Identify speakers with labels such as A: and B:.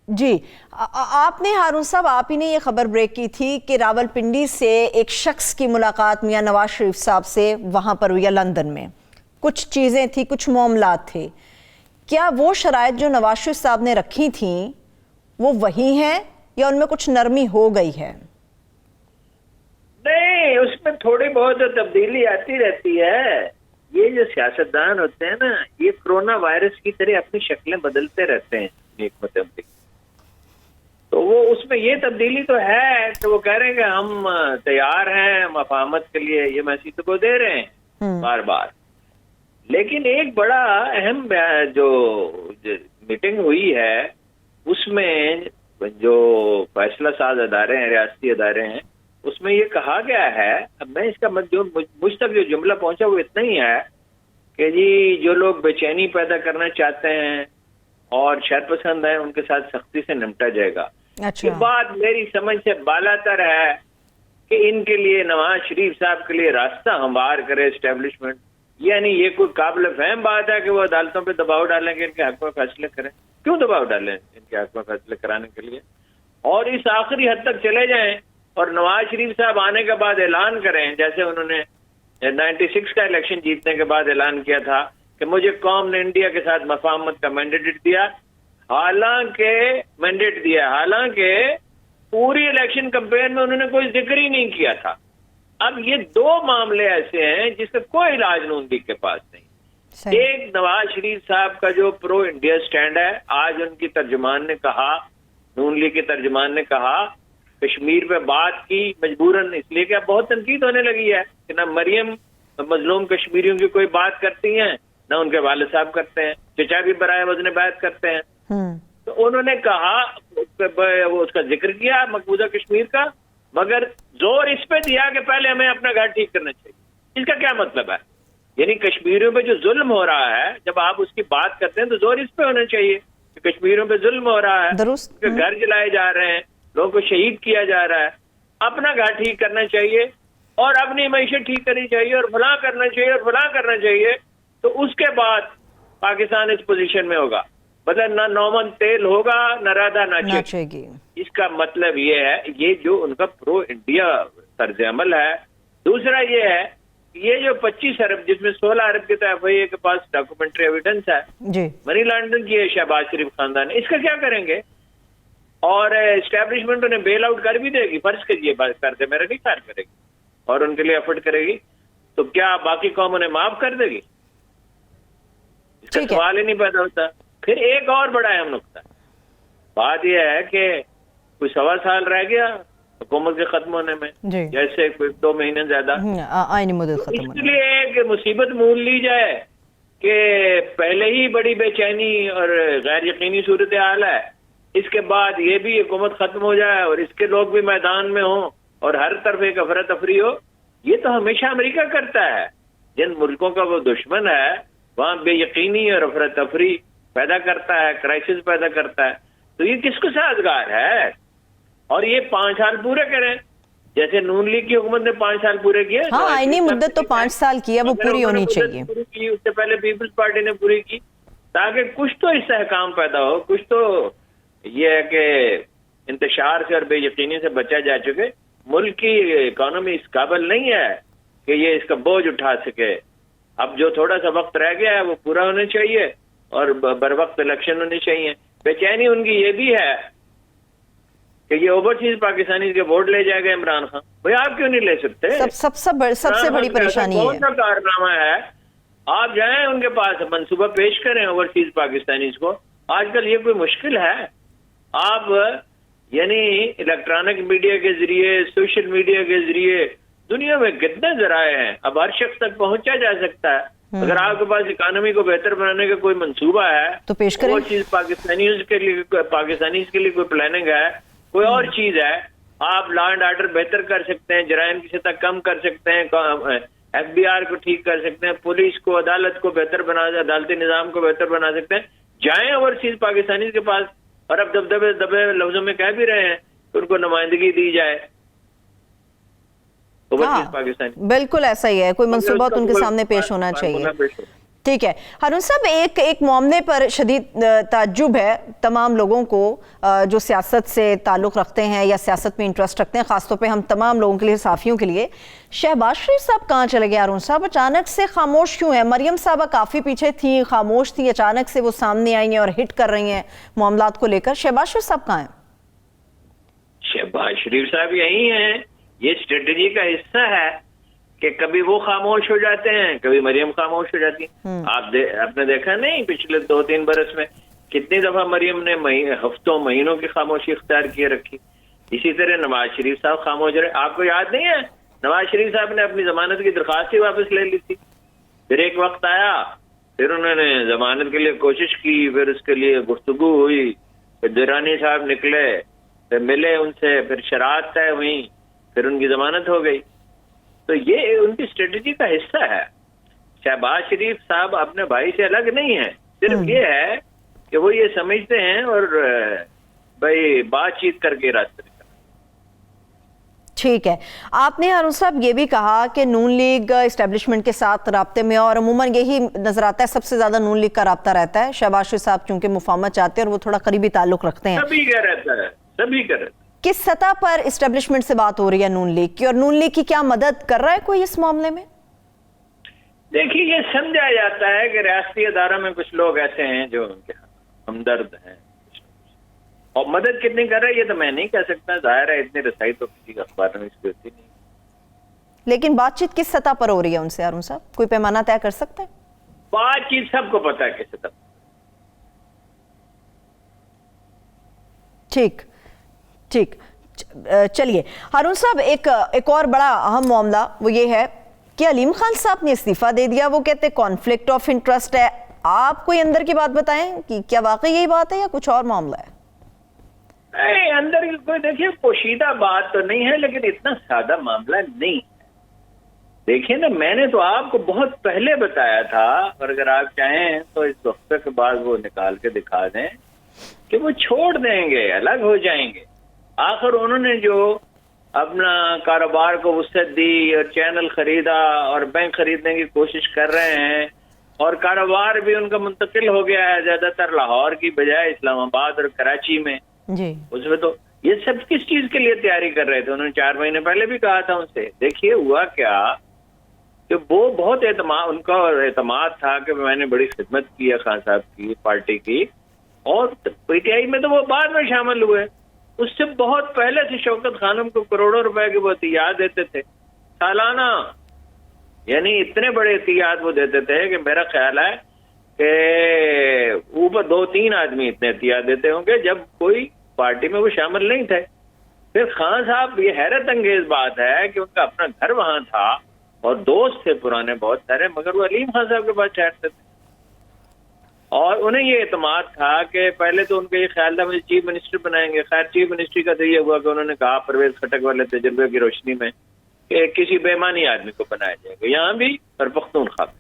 A: جی آپ نے ہارون صاحب، آپ ہی نے یہ خبر بریک کی تھی کہ راولپنڈی سے ایک شخص کی ملاقات میاں نواز شریف صاحب سے وہاں پر ہوئی لندن میں، کچھ چیزیں تھیں، کچھ معاملات تھے. کیا وہ شرائط جو نواز شریف صاحب نے رکھی تھیں وہ وہی ہیں یا ان میں کچھ نرمی ہو گئی ہے؟
B: نہیں، اس میں تھوڑی بہت تبدیلی آتی رہتی ہے. یہ جو سیاستدان ہوتے ہیں نا، یہ کرونا وائرس کی طرح اپنی شکلیں بدلتے رہتے ہیں حکمت عملی. تو وہ اس میں یہ تبدیلی تو ہے کہ وہ کہہ رہے ہیں کہ ہم تیار ہیں مفاہمت کے لیے، یہ میسیج تو وہ دے رہے ہیں بار بار. لیکن ایک بڑا اہم جو میٹنگ ہوئی ہے اس میں جو فیصلہ ساز ادارے ہیں، ریاستی ادارے ہیں، اس میں یہ کہا گیا ہے، اب میں اس کا مجھ تک جو جملہ پہنچا وہ اتنا ہی ہے کہ جی جو لوگ بے چینی پیدا کرنا چاہتے ہیں اور شر پسند ہیں ان کے ساتھ سختی سے نمٹا جائے گا. یہ بات میری سمجھ سے بالاتر ہے کہ ان کے لیے نواز شریف صاحب کے لیے راستہ ہموار کرے اسٹیبلشمنٹ. یعنی یہ کوئی قابل فہم بات ہے کہ وہ عدالتوں پہ دباؤ ڈالیں کہ ان کے حق میں فیصلے کریں. کیوں دباؤ ڈالیں ان کے حق میں فیصلے کرانے کے لیے؟ اور اس آخری حد تک چلے جائیں اور نواز شریف صاحب آنے کے بعد اعلان کریں، جیسے انہوں نے 96 کا الیکشن جیتنے کے بعد اعلان کیا تھا کہ مجھے قوم نے انڈیا کے ساتھ مفاہمت کا مینڈیٹ دیا. حالانکہ پوری الیکشن کمپین میں انہوں نے کوئی ذکر ہی نہیں کیا تھا. اب یہ دو معاملے ایسے ہیں جس کا کوئی علاج نون لیگ کے پاس نہیں. ایک نواز شریف صاحب کا جو پرو انڈیا سٹینڈ ہے، آج ان کی ترجمان نے کہا، نون لیگ کے ترجمان نے کہا کشمیر پہ بات کی مجبوراً، اس لیے کہ اب بہت تنقید ہونے لگی ہے کہ نہ مریم مظلوم کشمیریوں کی کوئی بات کرتی ہیں نہ ان کے والد صاحب کرتے ہیں، چچا بھی برائے وزن بات کرتے ہیں. تو انہوں نے کہا، وہ اس کا ذکر کیا مقبوضہ کشمیر کا، مگر زور اس پہ دیا کہ پہلے ہمیں اپنا گھر ٹھیک کرنا چاہیے. اس کا کیا مطلب ہے؟ یعنی کشمیریوں پہ جو ظلم ہو رہا ہے، جب آپ اس کی بات کرتے ہیں تو زور اس پہ ہونا چاہیے کہ کشمیریوں پہ ظلم ہو رہا ہے،
A: درست،
B: گھر جلائے جا رہے ہیں، لوگوں کو شہید کیا جا رہا ہے، اپنا گھر ٹھیک کرنا چاہیے اور اپنی معیشت ٹھیک کرنی چاہیے اور فلاں کرنا چاہیے اور فلاں کرنا چاہیے. تو اس کے بعد پاکستان اس پوزیشن میں ہوگا، مطلب نہ نومن تیل ہوگا نہ رادہ ناچے گی. اس کا مطلب یہ ہے، یہ جو ان کا پرو انڈیا طرز عمل ہے. دوسرا یہ ہے، یہ جو 25 ارب جس میں 16 ارب کے FIA کے پاس ڈاکومنٹری ایویڈنس ہے، منی لانڈرنگ کی ہے شہباز شریف خاندان، اس کا کیا کریں گے؟ اور اسٹیبلشمنٹ انہیں بیل آؤٹ کر بھی دے گی، فرض کریے بات کرتے، میرا نہیں خیال کرے گی اور ان کے لیے ایفرٹ کرے گی، تو کیا باقی قوم انہیں معاف کر دے گی؟ اس کا سوال ہی نہیں پیدا ہوتا. پھر ایک اور بڑا اہم نقطہ، بات یہ ہے کہ کوئی 1.25 سال رہ گیا حکومت کے ختم ہونے میں، جیسے کوئی 2 مہینے زیادہ،
A: آئینی مدت ختم ہونے.
B: اس لیے ایک مصیبت مول لی جائے کہ پہلے ہی بڑی بے چینی اور غیر یقینی صورتحال ہے، اس کے بعد یہ بھی حکومت ختم ہو جائے اور اس کے لوگ بھی میدان میں ہوں اور ہر طرف ایک افراتفری ہو. یہ تو ہمیشہ امریکہ کرتا ہے. جن ملکوں کا وہ دشمن ہے وہاں بے یقینی اور افراتفری پیدا کرتا ہے، کرائسس پیدا کرتا ہے. تو یہ کس کو سازگار ہے؟ اور یہ 5 سال پورے کریں، جیسے نون لیگ کی حکومت نے 5 سال پورے کیے.
A: ہاں، آئینی مدت تو 5 سال کی ہے، وہ پوری ہونی چاہیے.
B: اس سے پہلے پیپلز پارٹی نے پوری کی، تاکہ کچھ تو استحکام پیدا ہو، کچھ تو یہ ہے کہ انتشار سے اور بے یقینی سے بچا جا چکے. ملک کی اکانومی اس قابل نہیں ہے کہ یہ اس کا بوجھ اٹھا سکے. اب جو تھوڑا سا وقت رہ گیا ہے وہ پورا ہونا چاہیے اور بر وقت الیکشن ہونی چاہیے. بے چینی ان کی یہ بھی ہے کہ یہ اوورسیز پاکستانی کے ووٹ لے جائے گا عمران خان. بھئی آپ کیوں نہیں لے سکتے؟
A: سب سے بڑی پریشانی ہے.
B: کون سا کارنامہ ہے؟ آپ جائیں ان کے پاس، منصوبہ پیش کریں اوورسیز پاکستانیز کو. آج کل یہ کوئی مشکل ہے؟ آپ یعنی الیکٹرانک میڈیا کے ذریعے، سوشل میڈیا کے ذریعے دنیا میں کتنے ذرائع ہیں، اب ہر شخص تک پہنچا جا سکتا ہے. اگر آپ کے پاس اکانومی کو بہتر بنانے کا کوئی منصوبہ ہے
A: تو پیش کریں.
B: وہ چیز پاکستانیز کے لیے کوئی پلاننگ ہے، کوئی اور چیز ہے، آپ لا اینڈ آرڈر بہتر کر سکتے ہیں، جرائم کی سطح کم کر سکتے ہیں، FBI کو ٹھیک کر سکتے ہیں، پولیس کو، عدالت کو بہتر بنا، عدالتی نظام کو بہتر بنا سکتے ہیں. جائیں اوورسیز پاکستانی کے پاس. اور اب دبے لفظوں میں کہہ بھی رہے ہیں کہ ان کو نمائندگی دی جائے اوورسیز پاکستانی.
A: بالکل ایسا ہی ہے، کوئی منصوبہ ان کے سامنے پیش ہونا چاہیے. ٹھیک ہے ہارون صاحب، ایک معاملے پر شدید تعجب ہے تمام لوگوں کو جو سیاست سے تعلق رکھتے ہیں یا سیاست میں انٹرسٹ رکھتے ہیں، خاص طور پہ ہم تمام لوگوں کے لیے، صحافیوں کے لیے۔ شہباز شریف صاحب کہاں چلے گئے ہارون صاحب؟ اچانک سے خاموش کیوں ہیں؟ مریم صاحبہ کافی پیچھے تھیں، خاموش تھیں، اچانک سے وہ سامنے آئی ہیں اور ہٹ کر رہی ہیں معاملات کو لے کر۔ شہباز شریف صاحب کہاں ہیں؟
B: شہباز شریف صاحب یہی ہیں، یہ اسٹریٹجی کا حصہ ہے کہ کبھی وہ خاموش ہو جاتے ہیں، کبھی مریم خاموش ہو جاتی ہیں۔ آپ نے دیکھا نہیں پچھلے 2-3 برس میں کتنی دفعہ مریم نے ہفتوں مہینوں کی خاموشی اختیار کیے رکھی۔ اسی طرح نواز شریف صاحب خاموش رہے۔ آپ کو یاد نہیں ہے نواز شریف صاحب نے اپنی ضمانت کی درخواست ہی واپس لے لی تھی، پھر ایک وقت آیا، پھر انہوں نے ضمانت کے لیے کوشش کی، پھر اس کے لیے گفتگو ہوئی، پھر درانی صاحب نکلے، پھر ملے ان سے، پھر شرائط طے ہوئی، پھر ان کی ضمانت ہو گئی۔ تو یہ ان کی اسٹریٹجی کا حصہ ہے۔ شہباز شریف صاحب اپنے بھائی سے الگ نہیں ہیں، صرف یہ ہے کہ وہ یہ سمجھتے ہیں اور بھائی بات چیت کر کے راستے نکلنا۔
A: ٹھیک ہے، آپ نے ہارون صاحب یہ بھی کہا کہ نون لیگ اسٹیبلشمنٹ کے ساتھ رابطے میں، اور عموماً یہی نظر آتا ہے سب سے زیادہ نون لیگ کا رابطہ رہتا ہے۔ شہباز شریف صاحب چونکہ مفاہمت چاہتے ہیں اور وہ تھوڑا قریبی تعلق رکھتے ہیں،
B: سبھی کا رہتا ہے، سبھی کا رہتا ہے۔
A: کس سطح پر اسٹیبلشمنٹ سے بات ہو رہی ہے نون لیگ کی، اور نون لیگ کی کیا مدد کر رہا ہے کوئی اس معاملے میں؟
B: دیکھیے یہ سمجھا جاتا ہے کہ ریاستی اداروں میں کچھ لوگ ایسے ہیں جو ان کے ہمدرد ہیں، اور مدد کتنی کر رہے ہیں یہ تو میں نہیں کہہ سکتا، ظاہر ہے اتنی رسائی تو کسی اخبار میں اس کی ہوتی نہیں۔
A: لیکن بات چیت کس سطح پر ہو رہی ہے ان سے ہارون صاحب؟ کوئی پیمانہ طے کر سکتے ہیں؟
B: بات چیت سب کو پتا ہے کس طرح۔
A: ٹھیک ٹھیک چلیے ہارون صاحب، ایک اور بڑا اہم معاملہ وہ یہ ہے کہ علیم خان صاحب نے استعفیٰ دے دیا۔ وہ کہتے کانفلکٹ آف انٹرسٹ ہے۔ آپ کوئی اندر کی بات بتائیں کہ کیا واقعی یہی بات ہے یا کچھ اور معاملہ ہے؟
B: اندر کوئی دیکھیے پوشیدہ بات تو نہیں ہے، لیکن اتنا سادہ معاملہ نہیں ہے۔ دیکھیے نا، میں نے تو آپ کو بہت پہلے بتایا تھا، اور اگر آپ چاہیں تو اس وقت کے بعد وہ نکال کے دکھا دیں کہ وہ چھوڑ دیں گے، الگ ہو جائیں گے۔ آخر انہوں نے جو اپنا کاروبار کو وسعت دی اور چینل خریدا اور بینک خریدنے کی کوشش کر رہے ہیں، اور کاروبار بھی ان کا منتقل ہو گیا ہے زیادہ تر لاہور کی بجائے اسلام آباد اور کراچی میں۔
A: جی،
B: اس میں تو یہ سب کس چیز کے لیے تیاری کر رہے تھے؟ انہوں نے 4 مہینے پہلے بھی کہا تھا ان سے۔ دیکھیے ہوا کیا کہ وہ بہت ان کا اعتماد تھا کہ میں نے بڑی خدمت کی ہے خان صاحب کی، پارٹی کی، اور پی ٹی آئی میں تو وہ بعد میں شامل ہوئے۔ اس سے بہت پہلے سے شوکت خانم کو کروڑوں روپے کی وہ عطیات دیتے تھے سالانہ، یعنی اتنے بڑے عطیات وہ دیتے تھے کہ میرا خیال ہے کہ اوپر 2-3 آدمی اتنے عطیات دیتے ہوں گے جب کوئی پارٹی میں وہ شامل نہیں تھے۔ پھر خان صاحب، یہ حیرت انگیز بات ہے کہ ان کا اپنا گھر وہاں تھا اور دوست تھے پرانے بہت سارے، مگر وہ علیم خان صاحب کے پاس ٹھہرتے تھے، اور انہیں یہ اعتماد تھا کہ پہلے تو ان کا یہ خیال تھا مجھے چیف منسٹر بنائیں گے۔ خیر چیف منسٹری کا تو یہ ہوا کہ انہوں نے کہا پرویز خٹک والے تجربے کی روشنی میں کہ کسی بے ایمانی آدمی کو بنایا جائے گا، یہاں بھی اور پختونخوا میں۔